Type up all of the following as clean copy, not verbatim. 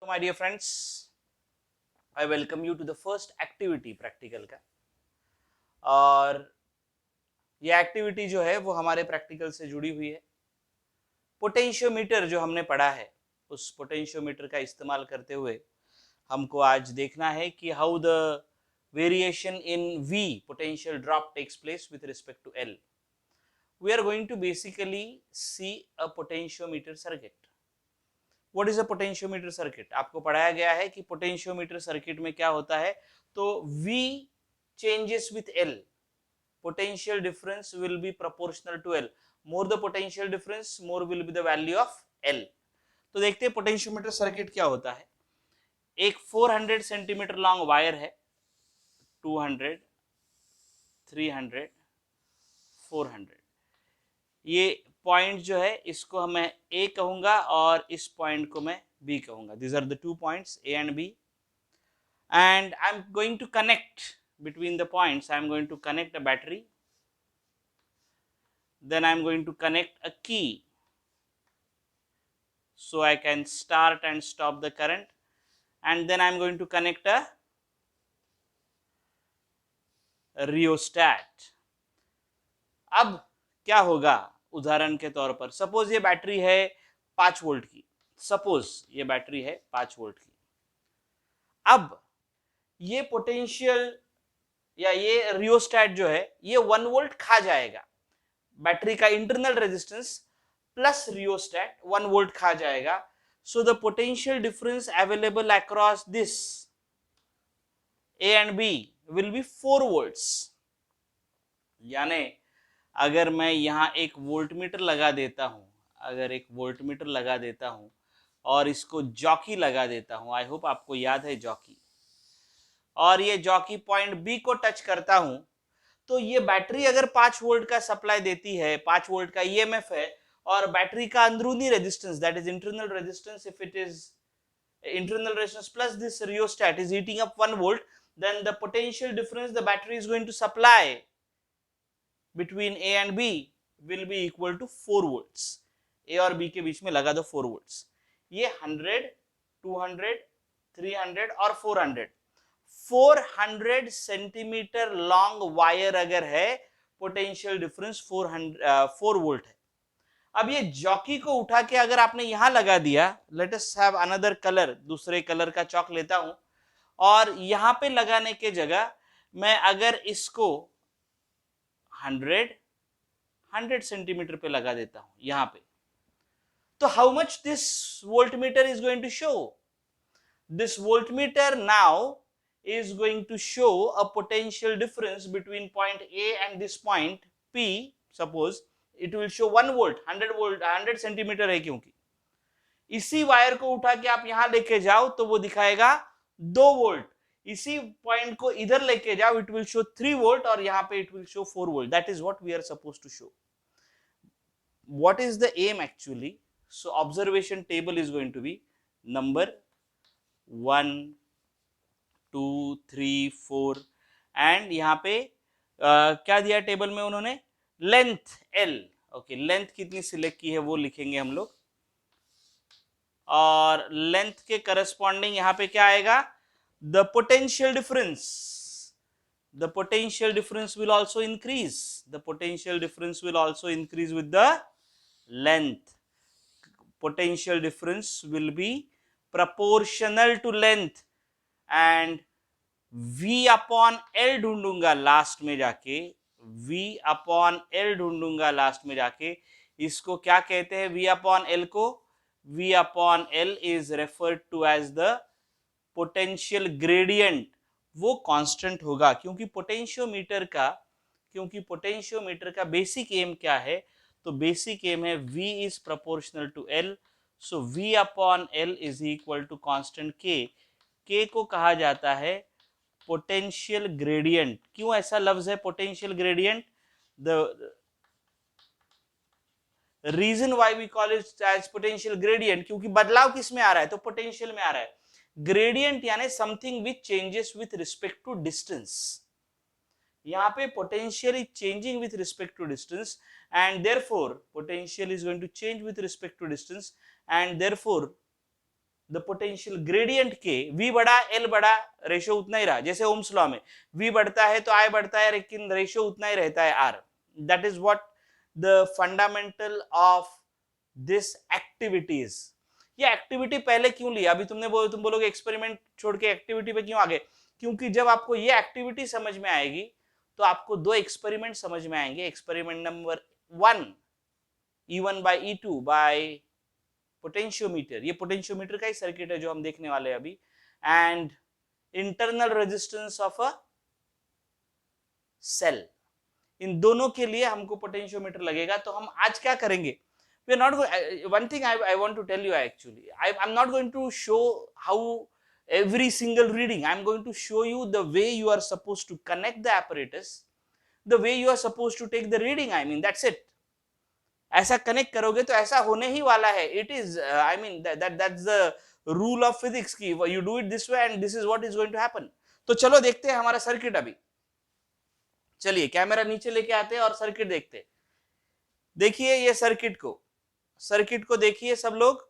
तो my dear friends, I welcome you to the first activity practical का। और ये एक्टिविटी जो है वो हमारे प्रैक्टिकल से जुड़ी हुई है। पोटेंशियोमीटर जो हमने पढ़ा है, उस पोटेंशियोमीटर का इस्तेमाल करते हुए हमको आज देखना है कि how the variation in V potential drop takes place with respect to L. We are going to basically see a potentiometer circuit. What is a potentiometer circuit? आपको पढ़ाया गया है कि पोटेंशियोमीटर सर्किट में क्या होता है। तो V changes with L. Potential difference will be proportional to L. More the potential difference, more will be the value of L. तो देखते हैं पोटेंशियोमीटर सर्किट क्या होता है। एक 400 सेंटीमीटर लॉन्ग वायर है, 200, 300, 400। ये पॉइंट जो है इसको मैं A कहूंगा और इस पॉइंट को मैं B कहूंगा। These are the 2 points A and B, and I'm going to connect between the points. I'm going to connect a battery, then I'm going to connect a key so I can start and stop the current, and then I'm going to connect a rheostat. अब क्या होगा, उदाहरण के तौर पर suppose ये battery है 5 volt की। सपोज ये बैटरी है 5 वोल्ट की। अब ये पोटेंशियल या ये रियोस्टैट जो है ये 1 वोल्ट खा जाएगा। बैटरी का internal resistance plus rheostat 1 volt खा जाएगा। So the potential difference available across this A and B will be 4 volts. यानी अगर मैं यहाँ एक वोल्टमीटर लगा देता हूँ, अगर एक वोल्टमीटर लगा देता हूँ और इसको जॉकी लगा देता हूँ, आई होप आपको याद है जॉकी, और ये जॉकी पॉइंट B को टच करता हूँ, तो ये बैटरी अगर 5 वोल्ट का सप्लाई देती है, 5 वोल्ट का EMF है, और बैटरी का अंदरूनी resistance that is internal resistance, if it is internal resistance plus this rheostat is eating up 1 volt, then the potential difference the battery is going to supply between A and B will be equal to 4 volts. A और B के बीच में लगा दो 4 volts. ये 100, 200, 300 और 400, 400 centimetre long wire अगर है, potential difference 4 volt है। अब ये जॉकी को उठा के अगर आपने यहां लगा दिया, let us have another colour, दूसरे कलर का चॉक लेता हूं, और यहां पे लगाने के जगह मैं अगर इसको 100 सेंटीमीटर पे लगा देता हूं यहां पे, तो how much this voltmeter is going to show? This voltmeter now is going to show a potential difference between point A and this point P. Suppose it will show 1 volt, 100 volt, 100 centimetre है, क्योंकि इसी wire को उठा के आप यहां लेके जाओ तो वो दिखाएगा 2 वोल्ट। इसी पॉइंट को इधर लेके जाओ, इट विल शो 3 वोल्ट, और यहां पे it will show 4 volt. That is what we are supposed to show. What is the aim actually? So observation table is going to be number 1, 2, 3, 4, and यहाँ पे क्या दिया टेबल में उन्होंने? Length L। Okay, length कितनी select की है वो लिखेंगे हम लोग, और लेंथ के करस्पॉन्डिंग यहाँ पे क्या आएगा? The potential difference. The potential difference will also increase, the potential difference will also increase with the length. Potential difference will be proportional to length, and V upon L ढूंढूंगा last में जाके, V upon L ढूंढूंगा last में जाके। इसको क्या कहते हैं V अपॉन L को? V upon L is referred to as the potential gradient. वो कांस्टेंट होगा, क्योंकि पोटेंशियोमीटर का बेसिक एम क्या है? तो बेसिक एम है V is proportional to L, so V upon L is equal to constant K। K को कहा जाता है पोटेंशियल ग्रेडियंट। क्यों ऐसा लफ्ज है potential gradient? The reason why we call it as potential gradient, क्योंकि बदलाव किस में आ रहा है? तो पोटेंशियल में आ रहा है। ग्रेडियंट यानी something which changes with respect to distance. यहाँ पे potential is changing with respect to distance, and therefore potential is going to change with respect to distance, and therefore the potential gradient के V बड़ा L बड़ा, ratio उतना ही रहा, जैसे Ohm's law में V बढ़ता है तो I बढ़ता है, लेकिन रेशियो उतना ही रहता है R. That is what the fundamental of this activities. ये एक्टिविटी पहले क्यों ली? अभी तुम बोलोगे एक्सपेरिमेंट छोड़ के एक्टिविटी पे क्यों आ गए? क्योंकि जब आपको ये एक्टिविटी समझ में आएगी तो आपको दो एक्सपेरिमेंट समझ में आएंगे. Experiment number 1, E1 by E2 by potentiometer. ये पोटेंशियोमीटर का ही सर्किट है जो हम देखने वाले हैं अभी. And internal resistance of a cell. इन दोनों के लिए हमको पोटेंशियोमीटर लगेगा. तो हम आज क्या करेंगे? We are not going. One thing I want to tell you actually, I'm not going to show how every single reading. I'm going to show you the way you are supposed to connect the apparatus, the way you are supposed to take the reading. I mean, that's it. ऐसा connect करोगे तो ऐसा होने ही वाला है. It is I mean that's the rule of physics की you do it this way and this is what is going to happen. तो चलो देखते हैं हमारा सर्किट अभी. चलिए कैमरा नीचे लेके आते हैं और सर्किट देखते हैं. देखिए ये सर्किट को देखिए सब लोग,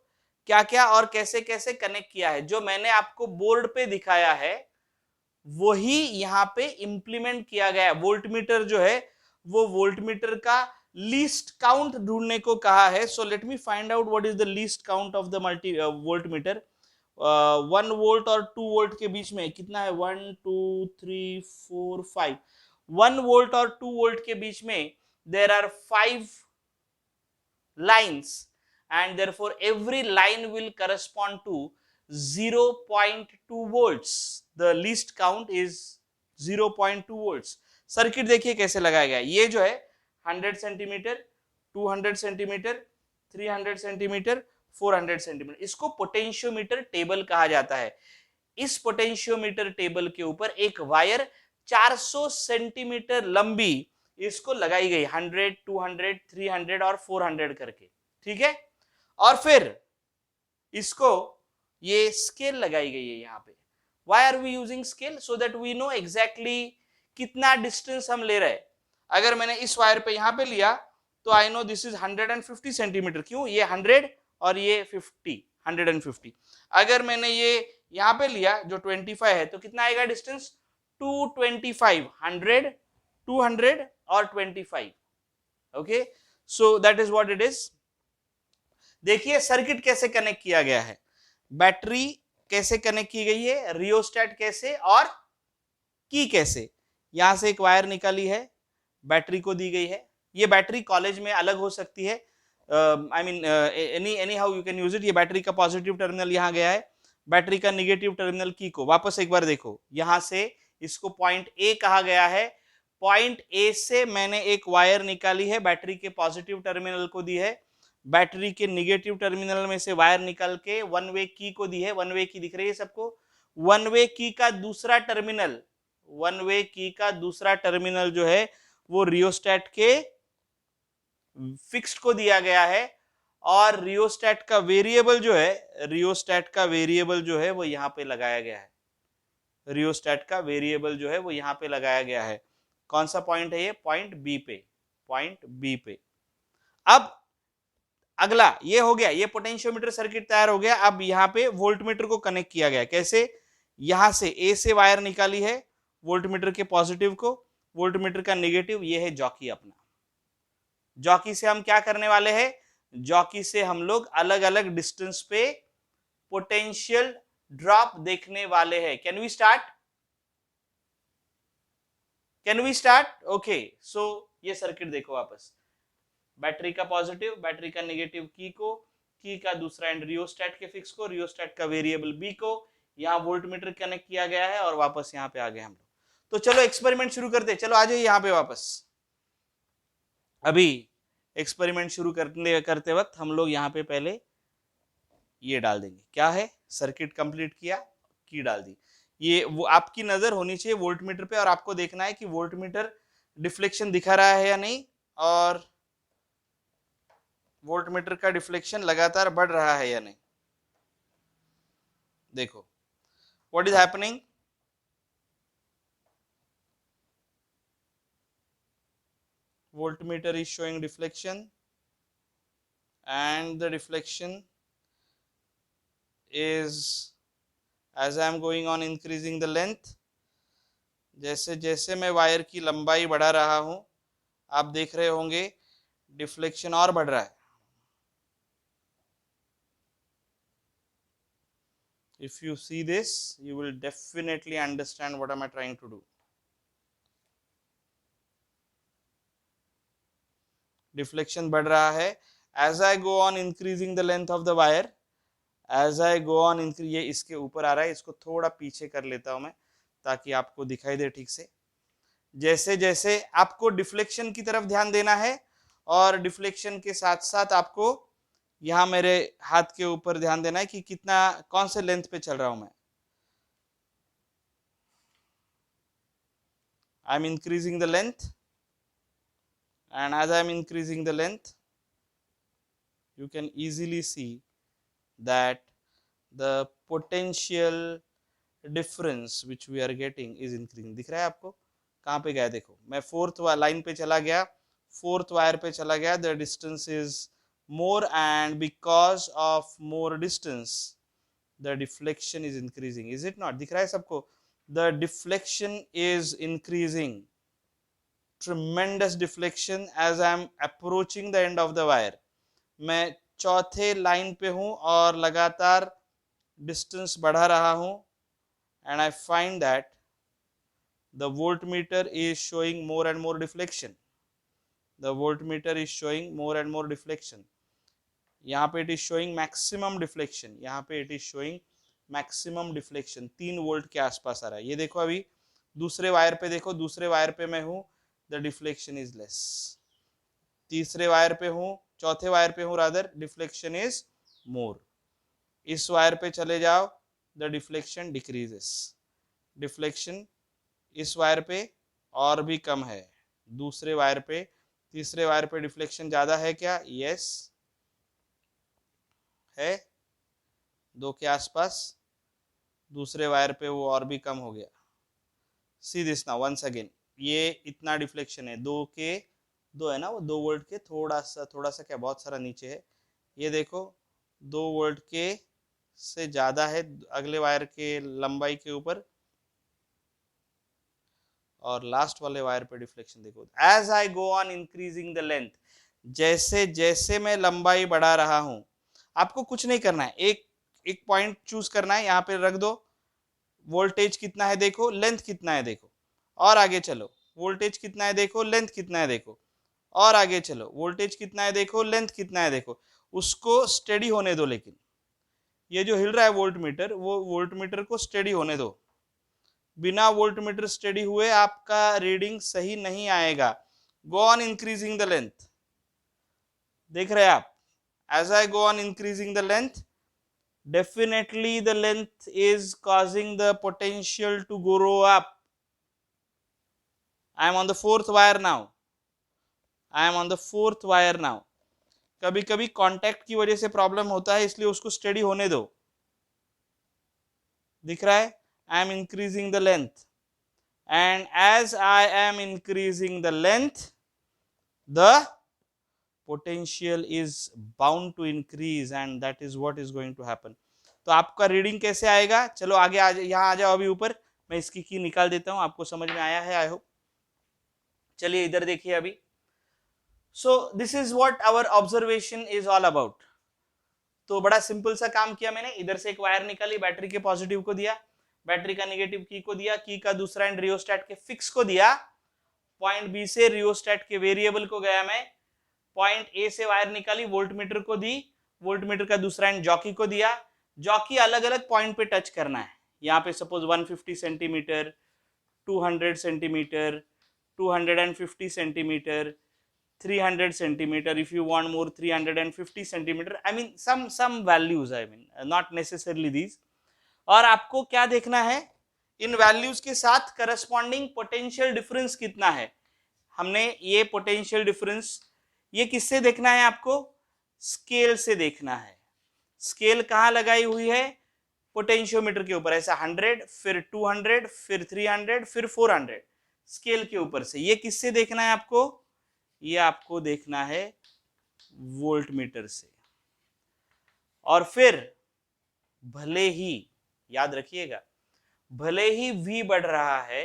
क्या क्या और कैसे कैसे कनेक्ट किया है. जो मैंने आपको बोर्ड पे दिखाया है वही यहाँ पे इंप्लीमेंट किया गया है. वोल्टमीटर जो है वो वोल्टमीटर का लीस्ट काउंट ढूंढने को कहा है. So let me find out what is the least count of the multi voltmeter. 1 volt और 2 वोल्ट के बीच में कितना है? 1 2 3 4 5. 1 वोल्ट और 2 वोल्ट के बीच में there are 5 lines and therefore every line will correspond to 0.2 volts. The least count is 0.2 volts. Circuit देखिए कैसे लगाया गया. ये जो है 100 सेंटीमीटर, 200 सेंटीमीटर, 300 सेंटीमीटर, 400 सेंटीमीटर. इसको पोटेंशियोमीटर टेबल कहा जाता है. इस पोटेंशियोमीटर टेबल के ऊपर एक वायर 400 सेंटीमीटर लंबी इसको लगाई गई. 100, 200, 300 और 400 करके. ठीक है. और फिर इसको ये स्केल लगाई गई है यहाँ पे. Why are we using scale? So that we know exactly कितना डिस्टेंस हम ले रहे हैं. अगर मैंने इस वायर पे यहाँ पे लिया तो I know this is 150 centimetre. क्यों? ये 100 और ये 50, 150. अगर मैंने ये यहाँ पे लिया जो 25 है तो कितना आएगा डिस्टेंस? 225. 100, 200 और 25. Okay, so that is what it is. देखिए सर्किट कैसे कनेक्ट किया गया है. बैटरी कैसे कनेक्ट की गई है, रियोस्टेट कैसे और की कैसे. यहां से एक वायर निकाली है, बैटरी को दी गई है. ये बैटरी कॉलेज में अलग हो सकती है. I mean any how you can use it. ये बैटरी का पॉजिटिव टर्मिनल यहाँ गया है, बैटरी का निगेटिव टर्मिनल की को. वापस एक बार देखो, यहां से इसको पॉइंट ए कहा गया है. पॉइंट ए से मैंने एक वायर निकाली है, बैटरी के पॉजिटिव टर्मिनल को दी है. बैटरी के निगेटिव टर्मिनल में से वायर निकाल के वन वे की को दी है. वन वे की दिख रही है सबको. वन वे की का दूसरा टर्मिनल, वन वे की का दूसरा टर्मिनल जो है वो रियोस्टेट के फिक्स्ड को दिया गया है. और रियोस्टेट का वेरिएबल जो है, रियोस्टेट का वेरिएबल जो है वो यहाँ पे लगाया गया है. रियोस्टेट का वेरिएबल जो है वो यहाँ पे लगाया गया है. कौन सा पॉइंट है ये? पॉइंट बी पे. पॉइंट बी पे. अब अगला ये हो गया, ये पोटेंशियोमीटर सर्किट तैयार हो गया. अब यहाँ पे वोल्टमीटर को कनेक्ट किया गया. कैसे? यहां से ए से वायर निकाली है वोल्टमीटर के पॉजिटिव को, वोल्टमीटर का नेगेटिव. ये है जॉकी अपना. जॉकी से हम क्या करने वाले हैं? जॉकी से हम लोग अलग अलग डिस्टेंस पे पोटेंशियल ड्रॉप देखने वाले हैं. Can we start? Can we start? Okay, so ये सर्किट देखो वापस. बैटरी का पॉजिटिव, बैटरी का नेगेटिव की को, की का दूसरा एंड रियोस्टेट के फिक्स को, रियोस्टेट का वेरिएबल बी को. यहाँ वोल्टमीटर कनेक्ट किया गया है और वापस यहाँ पे आ गए हम लोग. तो चलो एक्सपेरिमेंट शुरू करते हैं. चलो आ जाइए यहाँ पे वापस. अभी एक्सपेरिमेंट शुरू करते वक्त हम लोग यहाँ पे पहले ये डाल देंगे. क्या है? सर्किट कंप्लीट किया, की डाल दी. ये वो आपकी नजर होनी चाहिए वोल्टमीटर पे और आपको देखना है कि वोल्टमीटर डिफ्लेक्शन दिखा रहा है या नहीं, और वोल्टमीटर का डिफ्लेक्शन लगातार बढ़ रहा है या नहीं. देखो what is happening. voltmeter is showing deflection and the deflection is, as I am going on increasing the length, जैसे जैसे मैं वायर की लंबाई बढ़ा रहा हूं, आप देख रहे होंगे डिफ्लेक्शन और बढ़ रहा है. If you see this, you will definitely understand what am I trying to do. Deflection बढ़ रहा है. As I go on increasing the length of the wire, as I go on increase, ये इसके ऊपर आ रहा है, इसको थोड़ा पीछे कर लेता हूं मैं ताकि आपको दिखाई दे ठीक से. जैसे जैसे आपको डिफ्लेक्शन की तरफ ध्यान देना है और डिफ्लेक्शन के साथ साथ आपको यहाँ मेरे हाथ के ऊपर ध्यान देना है कि कितना, कौन से लेंथ पे चल रहा हूं मैं. I am increasing the length, and as I am increasing the length, you can easily see that the potential difference which we are getting is increasing. दिख रहा है आपको? कहाँ पे गया देखो, मैं फोर्थ लाइन पे चला गया, फोर्थ वायर पे चला गया, the distance is more and because of more distance the deflection is increasing. Is it not? दिख रहा है सबको? The deflection is increasing. Tremendous deflection as I am approaching the end of the wire. मैं चौथे line पे हूं और लगातार डिस्टेंस बढ़ा रहा हूं, and I find that the voltmeter is showing more and more deflection. The voltmeter is showing more and more deflection. यहाँ पे it is showing maximum deflection. यहाँ पे it is showing maximum deflection. 3 volt के आसपास आ रहा है. ये देखो अभी दूसरे वायर पे देखो, दूसरे वायर पे मैं हूं, the deflection is less. तीसरे वायर पे हूं, चौथे वायर पे हूं रादर, deflection is more. इस वायर पे चले जाओ, the deflection decreases. deflection इस वायर पे और भी कम है, दूसरे वायर पे. तीसरे वायर पे डिफ्लेक्शन ज्यादा है क्या? यस है, 2 के आसपास. दूसरे वायर पे वो और भी कम हो गया. See this now once again, ये इतना डिफ्लेक्शन है, 2 है ना, वो 2 वोल्ट के थोड़ा सा क्या, बहुत सारा नीचे है. ये देखो 2 वोल्ट के से ज्यादा है अगले वायर के लंबाई के ऊपर, और लास्ट वाले वायर पे डिफ्लेक्शन देखो. As I go on increasing the length, जैसे जैसे मैं लंबाई बढ़ा रहा हूं, आपको कुछ नहीं करना है, एक पॉइंट चूज करना है, यहाँ पे रख दो. वोल्टेज कितना है देखो, लेंथ कितना है देखो, और आगे चलो. वोल्टेज कितना है देखो, लेंथ कितना है देखो, और आगे चलो. वोल्टेज कितना है देखो, लेंथ कितना है देखो. उसको स्टेडी होने दो. लेकिन ये जो हिल रहा है वोल्टमीटर, वो वोल्टमीटर को स्टेडी होने दो. बिना वोल्टमीटर स्टेडी हुए आपका रीडिंग सही नहीं आएगा. Go on increasing the length. देख रहे हैं आप, as I go on increasing the length, definitely the length is causing the potential to grow up. I am on the 4th wire now. I am on the 4th wire now. कभी कभी contact की वजह से problem होता है, इसलिए उसको steady होने दो. दिख रहा है? I am increasing the length, and as I am increasing the length, the potential is bound to increase, and that is what is going to happen. तो आपका रीडिंग कैसे आएगा? चलो आगे यहाँ आ जाओ अभी ऊपर, मैं इसकी की निकाल देता हूँ. आपको समझ में आया है आई होप. चलिए इधर देखिए अभी. So this is what our observation is all about. तो बड़ा सिंपल सा काम किया मैंने. इधर से एक वायर निकाली, बैटरी के पॉजिटिव को दिया, बैटरी का नेगेटिव की को दिया, की का दूसरा एंड रियोस्टेट के फिक्स को दिया. पॉइंट बी से रियोस्टेट के वेरिएबल को गया मैं. पॉइंट ए से वायर निकाली, वोल्टमीटर को दी, वोल्टमीटर का दूसरा एंड जॉकी को दिया. जॉकी अलग अलग पॉइंट पे टच करना है. यहाँ पे suppose 150 centimetre, 200 centimetre, 250 centimetre, 300 centimetre. If you want more 350 centimetre. I mean some values, I mean not necessarily these. और आपको क्या देखना है, इन वैल्यूज के साथ करस्पॉन्डिंग पोटेंशियल डिफरेंस कितना है. हमने ये पोटेंशियल डिफरेंस, ये किससे देखना है आपको? स्केल से देखना है. स्केल कहाँ लगाई हुई है? पोटेंशियोमीटर के ऊपर. ऐसा 100, फिर 200, फिर 300, फिर 400, स्केल के ऊपर से. ये किससे देखना है आपको? ये आपको देखना है वोल्टमीटर से. और फिर भले ही, याद रखिएगा, भले ही v बढ़ रहा है,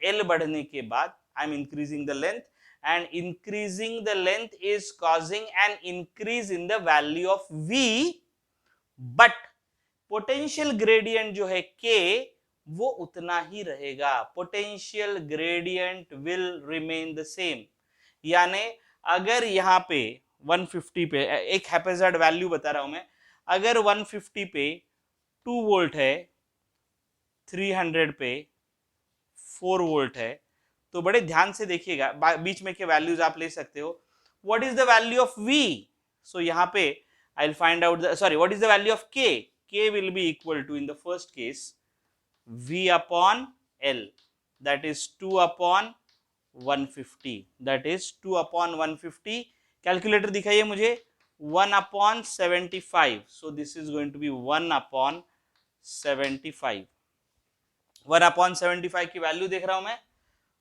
l बढ़ने के बाद I am increasing the length, and increasing the length is causing an increase in the value of v, but potential gradient जो है k वो उतना ही रहेगा, potential gradient will remain the same। यानी अगर यहाँ पे 150 पे एक हैपेजार्ड वैल्यू बता रहा हूं मैं, अगर 150 पे 2 वोल्ट है, 300 पे 4 वोल्ट है, तो बड़े ध्यान से देखिएगा, बीच में के वैल्यूज आप ले सकते हो। What is the value of v? सो यहाँ पे I will find out the, sorry, what is the value of k? k will be equal to, in the first case, v upon l, that is 2 upon 150, that is 2 upon 150, calculator दिखाइए मुझे, 1 upon 75, so this is going to be 1 upon 75, 1 upon 75 की value देख रहा हूं मैं,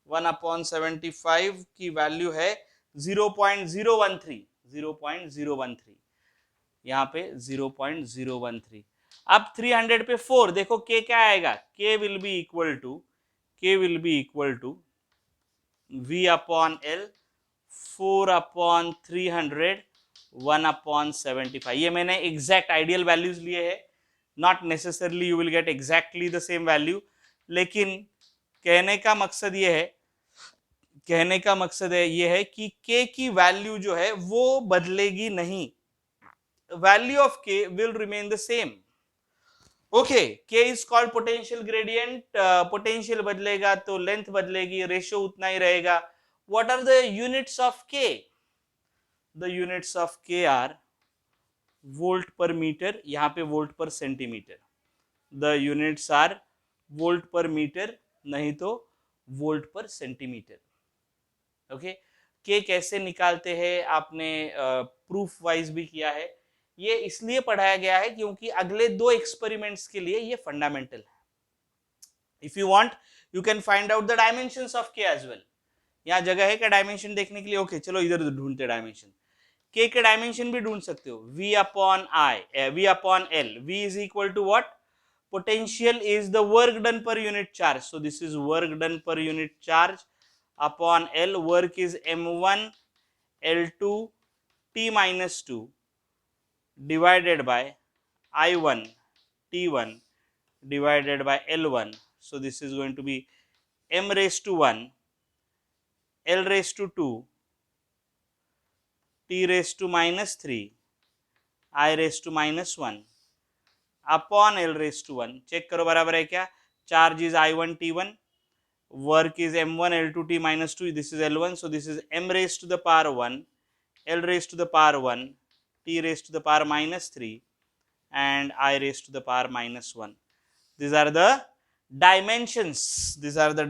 1 upon 75 की value है 0.013, 0.013, यहाँ पे 0.013। अब 300 पे 4, देखो k क्या आएगा, k will be equal to v upon l, 4 upon 300, 1 upon 75। ये मैंने एग्जैक्ट आइडियल वैल्यूज लिए हैं, not necessarily you will get exactly the same value, लेकिन कहने का मकसद ये है कि k की वैल्यू जो है वो बदलेगी नहीं, value of k will remain the same. Okay, k is called potential gradient, potential बदलेगा तो लेंथ बदलेगी, रेशियो उतना ही रहेगा। What are the units of k? The units of k are volt per metre, यहाँ पे volt per centimetre, the units are volt per metre, नहीं तो वोल्ट पर सेंटीमीटर। ओके, के कैसे निकालते हैं आपने प्रूफ वाइज भी किया है, ये इसलिए पढ़ाया गया है क्योंकि अगले 2 एक्सपेरिमेंट्स के लिए ये फंडामेंटल है। If you want you can find out the dimensions of के एज वेल। यहाँ जगह है क्या डायमेंशन देखने के लिए? ओके, चलो इधर ढूंढते डायमेंशन, के के डायमेंशन भी ढूंढ सकते हो, v upon l, v is equal to what? Potential is the work done per unit charge, so this is work done per unit charge upon L, work is m1 L2 t minus 2 divided by I1 t1 divided by L1, so this is going to be m raised to 1 L raised to 2 t raised to minus 3 I raised to minus 1 upon L raised to 1। Check करो बराबर है क्या? Charge is I1 T1, work is M1 L2 T minus 2, this is L1, so this is m raised to the power 1 L raised to the power 1 T raised to the power minus 3 and I raised to the power minus 1। These are the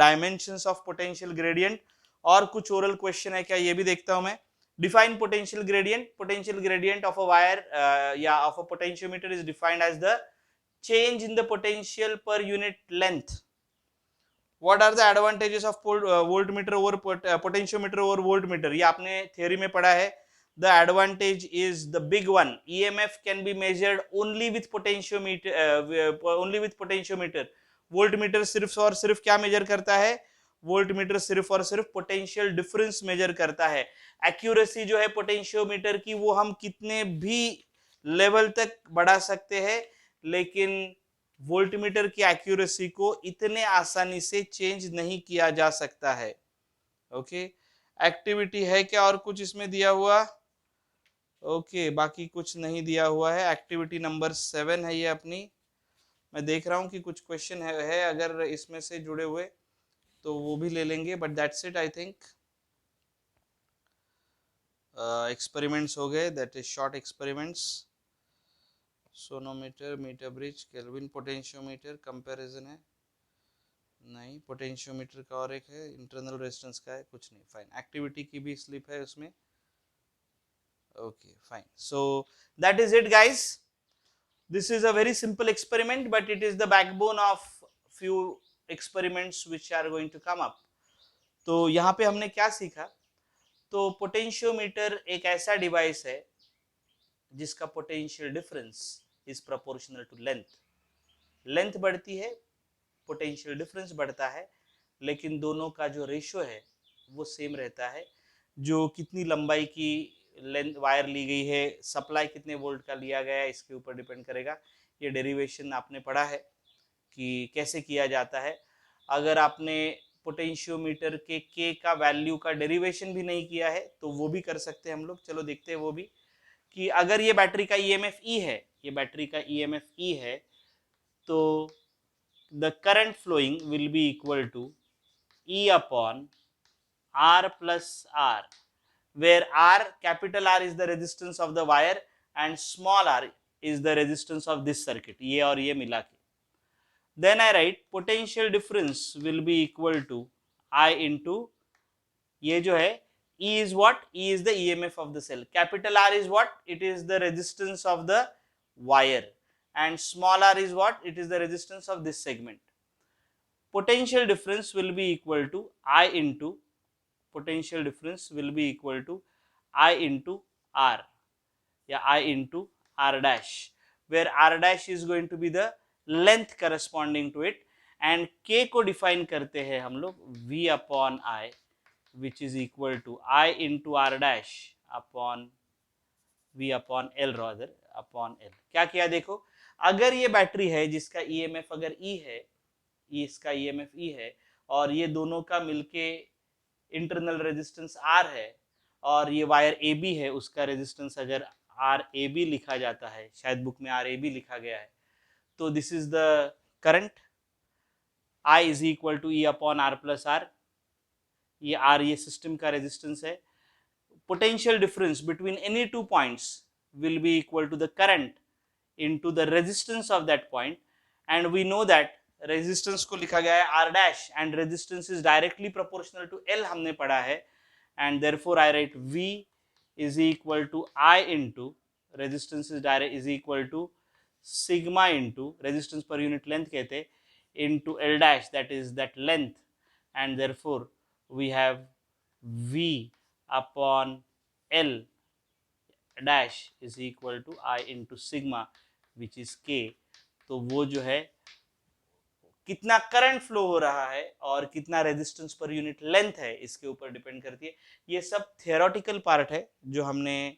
dimensions of potential gradient। और कुछ oral question है क्या, ये भी देखता हूं मैं। Define potential gradient. Potential gradient of a wire of a potentiometer is defined as the change in the potential per unit length। What are the advantages of voltmeter over potentiometer over voltmeter? ये आपने theory में पढ़ा है। The advantage is the big one, EMF can be measured only with potentiometer। voltmeter सिर्फ और सिर्फ क्या major करता है? वोल्टमीटर सिर्फ और सिर्फ पोटेंशियल डिफरेंस मेजर करता है। एक्यूरेसी जो है पोटेंशियोमीटर की वो हम कितने भी लेवल तक बढ़ा सकते हैं, लेकिन वोल्टमीटर की एक्यूरेसी को इतने आसानी से चेंज नहीं किया जा सकता है। ओके, एक्टिविटी है क्या और कुछ इसमें दिया हुआ? ओके, बाकी कुछ नहीं दिया हुआ है। एक्टिविटी नंबर 7 है ये अपनी। मैं देख रहा हूं कि कुछ क्वेश्चन है अगर इसमें से जुड़े हुए तो वो भी ले लेंगे, but that's it I think. Experiments हो गए, that is short experiments. Sonometer, metre bridge, Kelvin, potentiometer, comparison है नहीं, पोटेंशियोमीटर का और एक है, इंटरनल रेजिस्टेंस का है, कुछ नहीं। फाइन, एक्टिविटी की भी स्लिप है उसमें। Okay fine, so that is it guys. This is a very simple experiment but it is the backbone of few experiments which are going to come up। तो यहाँ पे हमने क्या सीखा? तो पोटेंशियोमीटर एक ऐसा डिवाइस है जिसका potential difference is proportional to length. Length बढ़ती है, पोटेंशियल डिफरेंस बढ़ता है, लेकिन दोनों का जो रेशियो है वो सेम रहता है। जो कितनी लंबाई की लेंथ वायर ली गई है, सप्लाई कितने वोल्ट का लिया गया है, इसके ऊपर डिपेंड करेगा। ये डेरिवेशन आपने पढ़ा है कि कैसे किया जाता है। अगर आपने पोटेंशियोमीटर के के का वैल्यू का डेरिवेशन भी नहीं किया है तो वो भी कर सकते हैं हम लोग। चलो देखते हैं वो भी, कि अगर ये बैटरी का ईएमएफ ई है, ये बैटरी का ईएमएफ ई है, तो the current flowing will be equal to E upon R plus R, where R, capital R is the resistance of the wire and small r is the resistance of this circuit, ये और ये मिला के। Then I write potential difference will be equal to I into, ये जो है E is what? E is the EMF of the cell. Capital R is what? It is the resistance of the wire, and small r is what? It is the resistance of this segment. Potential difference will be equal to I into, potential difference will be equal to I into R, या I into R dash, where R dash is going to be the length corresponding to it, and K को define करते हैं हम लोग V upon I, which is equal to I into R dash upon V upon L, rather upon L। क्या किया देखो, अगर ये बैटरी है जिसका EMF अगर E है, इसका EMF E है, और ये दोनों का मिलके इंटरनल रेजिस्टेंस R है, और ये वायर AB है, उसका रेजिस्टेंस अगर RAB लिखा जाता है, शायद बुक में RAB लिखा गया है, तो this is the current. I is equal to E upon R plus R, ये R ये सिस्टम का रेजिस्टेंस है। Potential difference between any two points will be equal to the current into the resistance of that point, and we know that resistance को लिखा गया है R dash, and resistance is directly proportional to L, हमने पढ़ा है, and therefore I write V is equal to I into resistance is direct is equal to sigma into resistance per unit length कहते into L dash, that is that length, and therefore we have V upon L dash is equal to I into sigma, which is K। तो वो जो है कितना current flow हो रहा है और कितना रेजिस्टेंस पर यूनिट लेंथ है, इसके ऊपर डिपेंड करती है। ये सब थियोरेटिकल पार्ट है जो हमने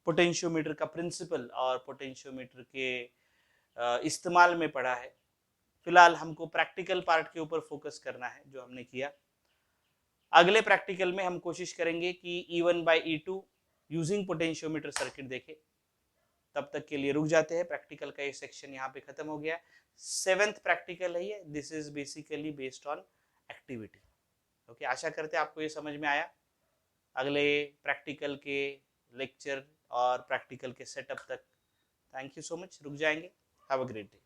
पोटेंशियोमीटर का प्रिंसिपल और पोटेंशियोमीटर के इस्तेमाल में पढ़ा है। फिलहाल हमको प्रैक्टिकल पार्ट के ऊपर फोकस करना है जो हमने किया। अगले प्रैक्टिकल में हम कोशिश करेंगे कि E1 by E2 using potentiometer circuit देखें। तब तक के लिए रुक जाते हैं, प्रैक्टिकल का ये सेक्शन यहाँ पे खत्म हो गया। 7th प्रैक्टिकल है ये, this is basically based on activity. Okay, आशा करते हैं आपको ये समझ में आया। अगले प्रैक्टिकल के लेक्चर और प्रैक्टिकल के सेटअप तक थैंक यू सो मच, रुक जाएंगे। Have a great day.